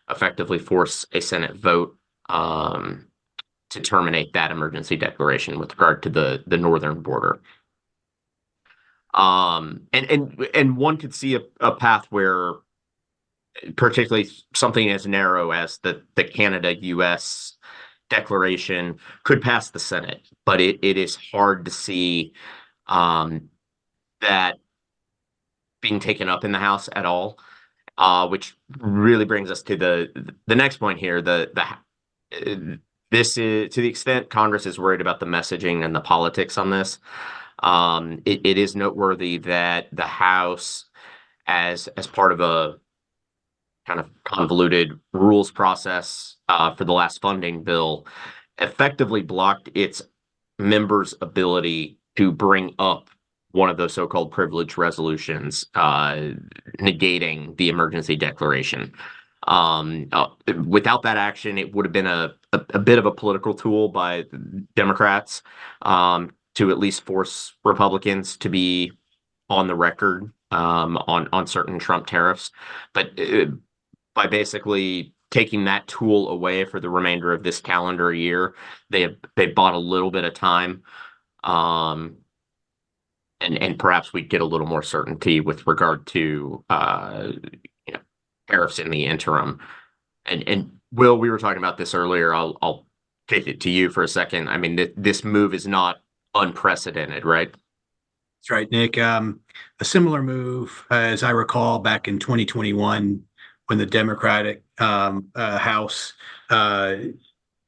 effectively force a Senate vote to terminate that emergency declaration with regard to the northern border. And one could see a path where, particularly something as narrow as the Canada-U.S. declaration could pass the Senate, but it is hard to see that being taken up in the House at all, which really brings us to the next point here. This is, to the extent Congress is worried about the messaging and the politics on this, it is noteworthy that the House, as part of a kind of convoluted rules process for the last funding bill, effectively blocked its members' ability to bring up one of those so-called privilege resolutions, negating the emergency declaration. Without that action, it would have been a bit of a political tool by Democrats to at least force Republicans to be on the record on certain Trump tariffs. But by basically taking that tool away for the remainder of this calendar year, they bought a little bit of time. And perhaps we'd get a little more certainty with regard to tariffs in the interim. And Will, we were talking about this earlier. I'll take it to you for a second. I mean, this move is not unprecedented, right? That's right, Nick. A similar move, as I recall, back in 2021, when the Democratic House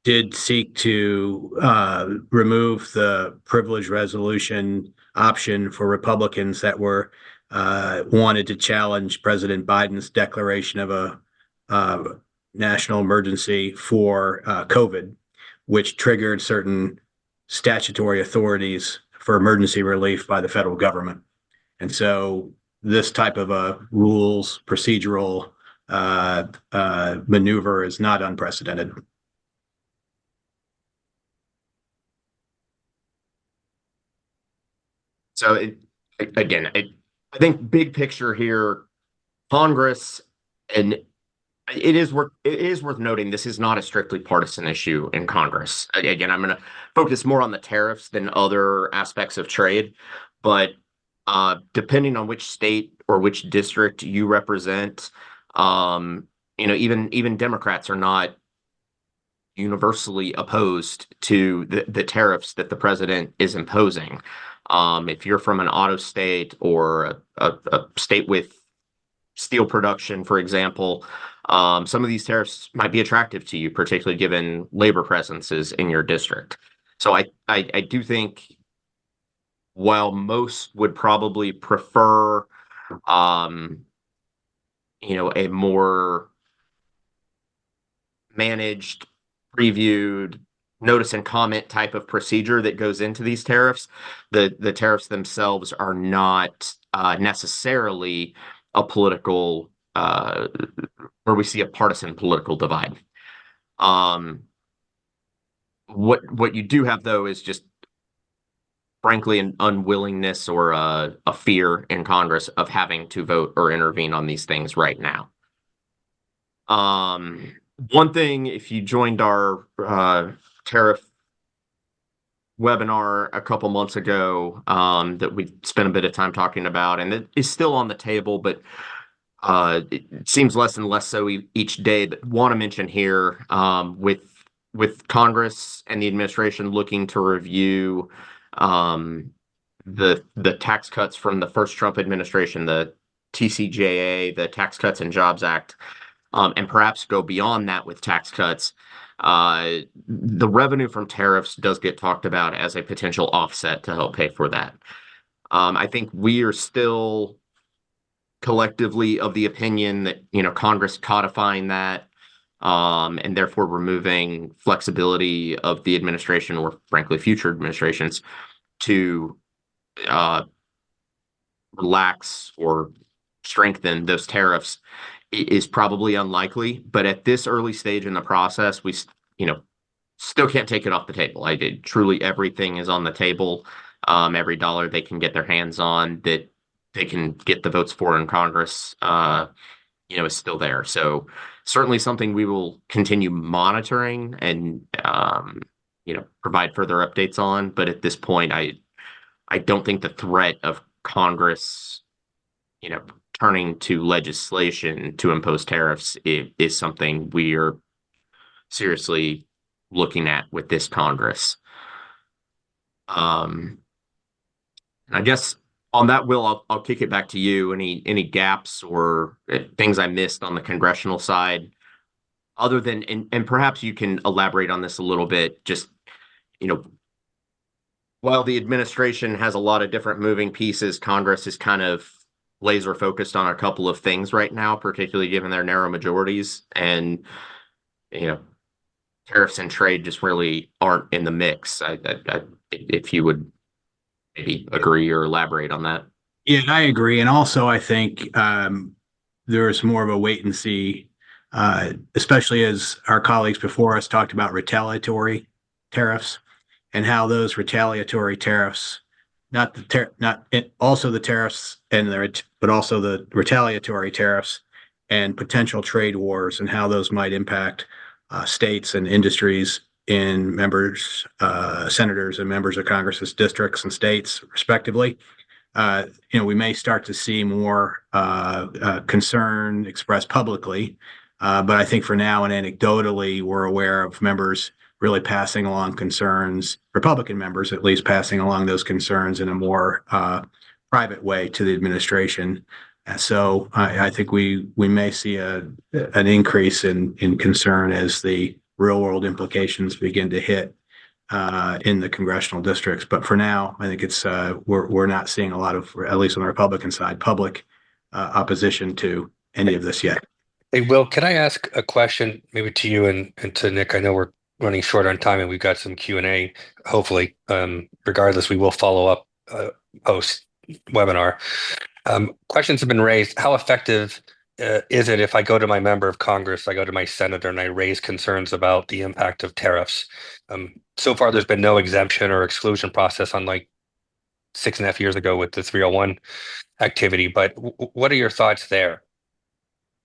did seek to remove the privilege resolution option for Republicans that were wanted to challenge President Biden's declaration of a national emergency for COVID, which triggered certain statutory authorities for emergency relief by the federal government. And so this type of a rules procedural maneuver is not unprecedented. So I think big picture here, Congress, and it is worth noting this is not a strictly partisan issue in Congress. Again, I'm going to focus more on the tariffs than other aspects of trade, but depending on which state or which district you represent, even Democrats are not universally opposed to the tariffs that the president is imposing. If you're from an auto state or a state with steel production, for example, some of these tariffs might be attractive to you, particularly given labor presences in your district. So I do think while most would probably prefer, a more managed, previewed, notice and comment type of procedure that goes into these tariffs, the tariffs themselves are not necessarily a political where we see a partisan political divide. What you do have though is just frankly an unwillingness or a fear in Congress of having to vote or intervene on these things right now. One thing, if you joined our tariff webinar a couple months ago, that we spent a bit of time talking about, and it is still on the table, but it seems less and less so each day. But want to mention here, with Congress and the administration looking to review the tax cuts from the first Trump administration, the TCJA, the Tax Cuts and Jobs Act. and perhaps go beyond that with tax cuts. The revenue from tariffs does get talked about as a potential offset to help pay for that. I think we are still collectively of the opinion that, Congress codifying that, and therefore removing flexibility of the administration, or frankly future administrations, to relax or strengthen those tariffs is probably unlikely. But at this early stage in the process, we still can't take it off the table. I did truly everything is on the table. Every dollar they can get their hands on that they can get the votes for in Congress, is still there. So certainly something we will continue monitoring and provide further updates on. But at this point, I don't think the threat of Congress, turning to legislation to impose tariffs is something we are seriously looking at with this Congress. And I guess on that, Will, I'll kick it back to you. Any gaps or things I missed on the congressional side, other than, and perhaps you can elaborate on this a little bit, just, while the administration has a lot of different moving pieces, Congress is kind of laser focused on a couple of things right now, particularly given their narrow majorities. And, tariffs and trade just really aren't in the mix. If you would maybe agree or elaborate on that. Yeah, I agree. And also, I think there's more of a wait and see, especially as our colleagues before us talked about retaliatory tariffs and how those retaliatory tariffs, also the tariffs but also the retaliatory tariffs and potential trade wars and how those might impact states and industries in senators and members of Congress's districts and states, respectively. We may start to see more concern expressed publicly, but I think for now and anecdotally, we're aware of members really passing along concerns, Republican members at least passing along those concerns in a more private way to the administration. So I think we may see an increase in concern as the real world implications begin to hit in the congressional districts. But for now, I think it's we're not seeing a lot of, at least on the Republican side, public opposition to any of this yet. Hey, Will, can I ask a question maybe to you and to Nick? I know we're running short on time and we've got some Q&A, hopefully. Regardless, we will follow up post webinar. Questions have been raised. How effective is it if I go to my member of Congress, I go to my senator and I raise concerns about the impact of tariffs? So far, there's been no exemption or exclusion process, unlike 6.5 years ago with the 301 activity. But what are your thoughts there?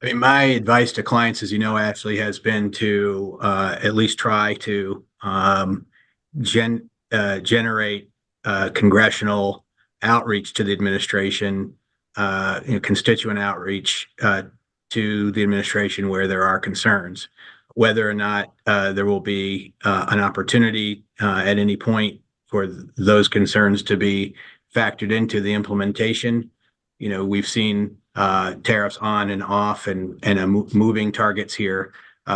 I mean, my advice to clients, as you know, Ashley, has been to at least try to generate congressional outreach to the administration, constituent outreach to the administration where there are concerns. Whether or not there will be an opportunity at any point for those concerns to be factored into the implementation. We've seen tariffs on and off and moving targets here.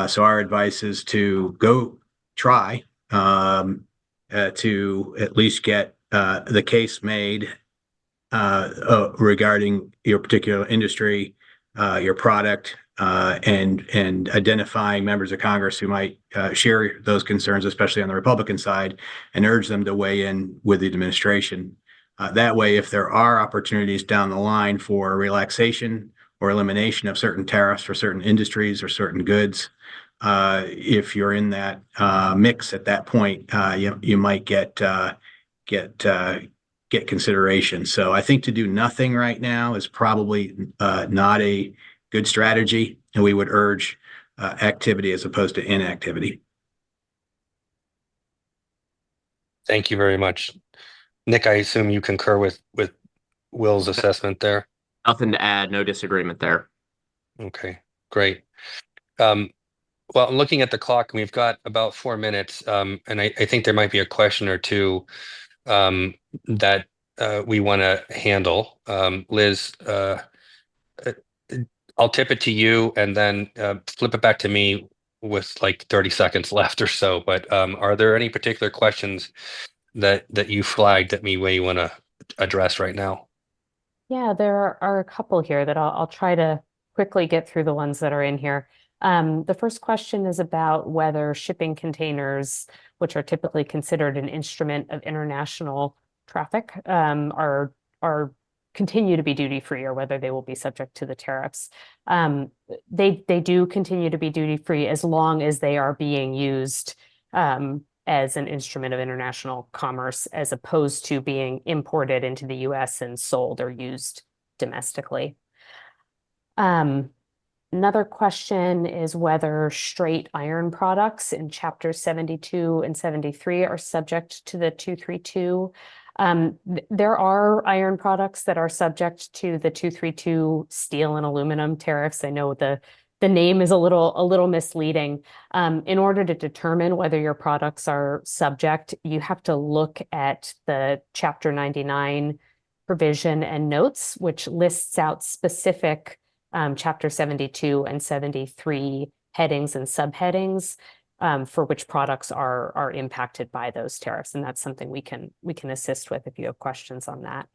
So our advice is to go try to at least get the case made regarding your particular industry, your product, and identifying members of Congress who might share those concerns, especially on the Republican side, and urge them to weigh in with the administration. That way, if there are opportunities down the line for relaxation or elimination of certain tariffs for certain industries or certain goods, if you're in that mix at that point, you might get consideration. So I think to do nothing right now is probably not a good strategy, and we would urge activity as opposed to inactivity. Thank you very much. Nick, I assume you concur with Will's assessment there? Nothing to add, no disagreement there. Okay, great. Well, I'm looking at the clock and we've got about 4 minutes, and I think there might be a question or two that we want to handle. Liz, I'll tip it to you and then flip it back to me with like 30 seconds left or so. But are there any particular questions that you flagged that may want to address right now? Yeah, there are a couple here that I'll try to quickly get through the ones that are in here. The first question is about whether shipping containers, which are typically considered an instrument of international traffic, are continue to be duty free, or whether they will be subject to the tariffs. They do continue to be duty free as long as they are being used as an instrument of international commerce, as opposed to being imported into the US and sold or used domestically. Another question is whether straight iron products in Chapters 72 and 73 are subject to the 232. There are iron products that are subject to the 232 steel and aluminum tariffs. I know the name is a little misleading. In order to determine whether your products are subject, you have to look at the Chapter 99 provision and notes, which lists out specific Chapter 72 and 73 headings and subheadings for which products are impacted by those tariffs. And that's something we can assist with if you have questions on that.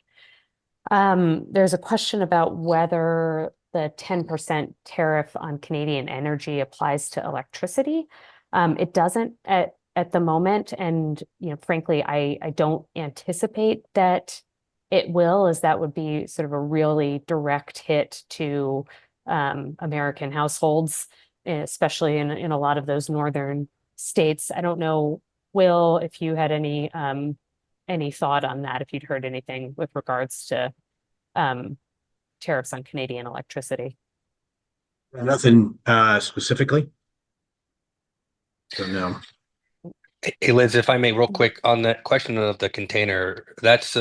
There's a question about whether the 10% tariff on Canadian energy applies to electricity. It doesn't at the moment, and frankly, I don't anticipate that it will, as that would be sort of a really direct hit to American households, especially in a lot of those northern states. I don't know, Will, if you had any thought on that, if you'd heard anything with regards to tariffs on Canadian electricity. Nothing specifically. So no. Hey, Liz, if I may, real quick on that question of the container, that's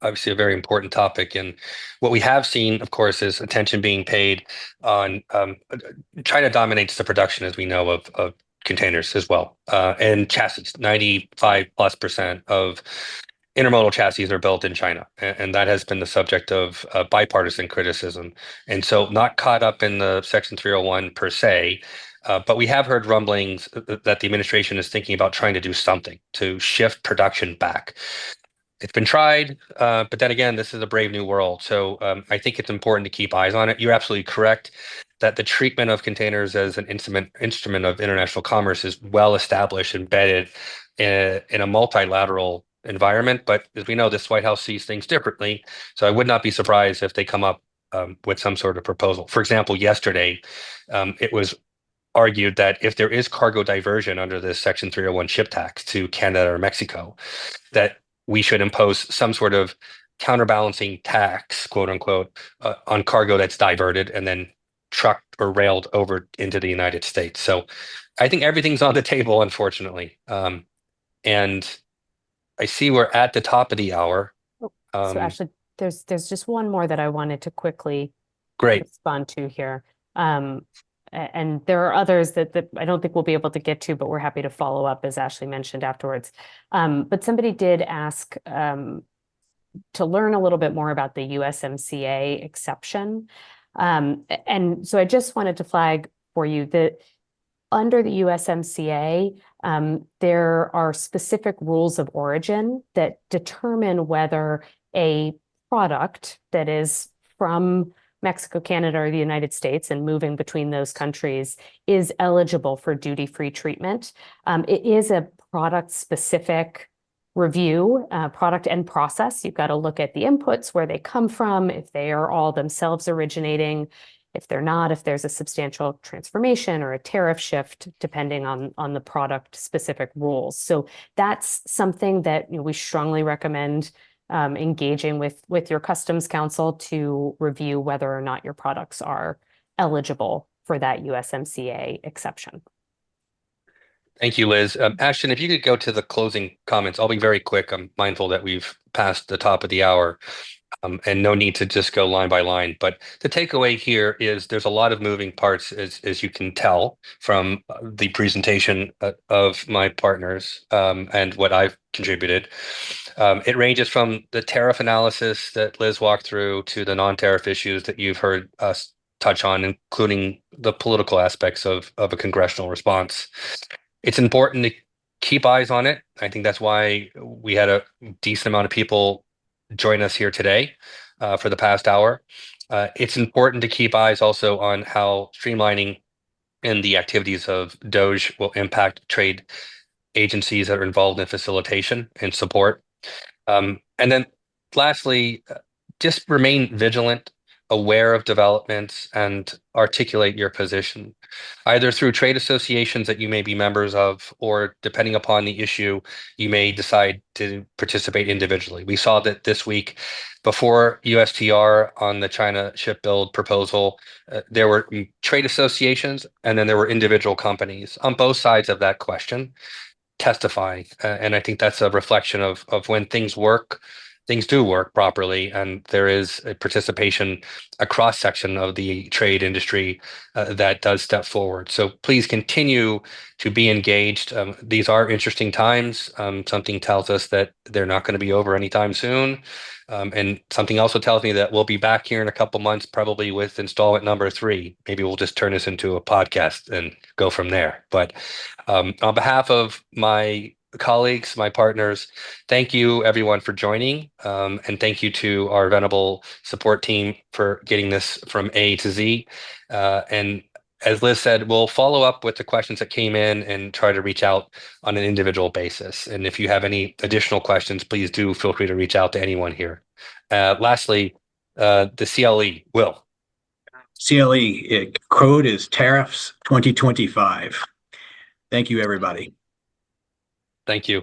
obviously a very important topic. And what we have seen, of course, is attention being paid on China dominates the production, as we know, of containers as well, and chassis. 95+% of intermodal chassis are built in China, and that has been the subject of bipartisan criticism. And so, not caught up in the Section 301 per se. But we have heard rumblings that the administration is thinking about trying to do something to shift production back. It's been tried, but then again, this is a brave new world. So I think it's important to keep eyes on it. You're absolutely correct that the treatment of containers as an instrument of international commerce is well established, embedded in a multilateral environment. But as we know, this White House sees things differently. So I would not be surprised if they come up with some sort of proposal. For example, yesterday, it was argued that if there is cargo diversion under this Section 301 ship tax to Canada or Mexico, that we should impose some sort of counterbalancing tax, quote unquote, on cargo that's diverted and then trucked or railed over into the United States. So I think everything's on the table, unfortunately. And I see we're at the top of the hour. So actually, there's just one more that I wanted to quickly respond to here. And there are others that I don't think we'll be able to get to, but we're happy to follow up, as Ashley mentioned afterwards. But somebody did ask to learn a little bit more about the USMCA exception. And so I just wanted to flag for you that under the USMCA, there are specific rules of origin that determine whether a product that is from Mexico, Canada, or the United States and moving between those countries is eligible for duty-free treatment. It is a product-specific review, product and process. You've got to look at the inputs, where they come from, if they are all themselves originating, if they're not, if there's a substantial transformation or a tariff shift, depending on the product-specific rules. So that's something that we strongly recommend engaging with your customs counsel to review whether or not your products are eligible for that USMCA exception. Thank you, Liz. Ashton, if you could go to the closing comments, I'll be very quick. I'm mindful that we've passed the top of the hour. And no need to just go line by line. But the takeaway here is there's a lot of moving parts, as you can tell from the presentation of my partners and what I've contributed. It ranges from the tariff analysis that Liz walked through to the non-tariff issues that you've heard us touch on, including the political aspects of a congressional response. It's important to keep eyes on it. I think that's why we had a decent amount of people join us here today for the past hour. It's important to keep eyes also on how streamlining and the activities of DOGE will impact trade agencies that are involved in facilitation and support. And then lastly, just remain vigilant, aware of developments, and articulate your position, either through trade associations that you may be members of, or depending upon the issue, you may decide to participate individually. We saw that this week before USTR on the China shipbuild proposal, there were trade associations and then there were individual companies on both sides of that question testifying. And I think that's a reflection of when things work, things do work properly, and there is a participation, a cross section of the trade industry that does step forward. So please continue to be engaged. These are interesting times. Something tells us that they're not going to be over anytime soon. And something also tells me that we'll be back here in a couple months, probably with installment number 3. Maybe we'll just turn this into a podcast and go from there. But on behalf of my colleagues, my partners, thank you everyone for joining. And thank you to our Venable support team for getting this from A to Z. And as Liz said, we'll follow up with the questions that came in and try to reach out on an individual basis. And if you have any additional questions, please do feel free to reach out to anyone here. Lastly, the CLE, Will. CLE code is Tariffs 2025. Thank you, everybody. Thank you.